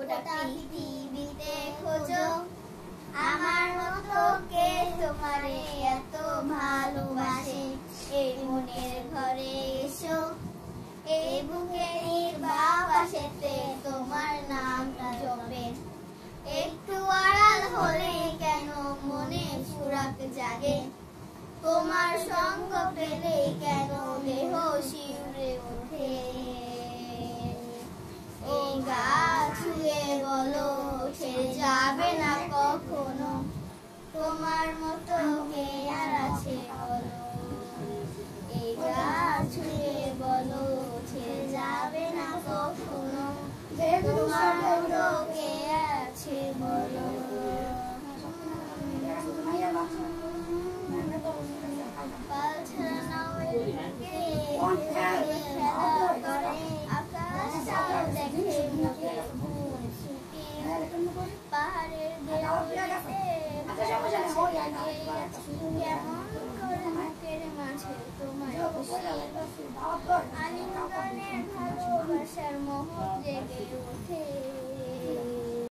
গোটা পৃথিবীতে খোঁজো, আমার মতো কে তোমারে এত ভালোবাসে। এই মনের ঘরে এসো, এই বুকের বাতাসেতে তোমার নামটা জপে। একটু আড়াল হলে কেন মনে ফুরাক জাগে, তোমার সঙ্গ পেলে কেন দেহ শিউরে ওঠে। এই গা ছুঁয়ে বলো ছেড়ে যাবে না কখনো, তোমার মতো কে আর আছে বলো। এই গা ছুঁয়ে বলো ছেড়ে যাবে না কখনো, তোমার মতো কে আছে বলো। পাহাড়ের কেমন করে মুখের মাঝে তোমায় আলিঙ্গনের ভালোবাসার মোহ জেগে ওঠে।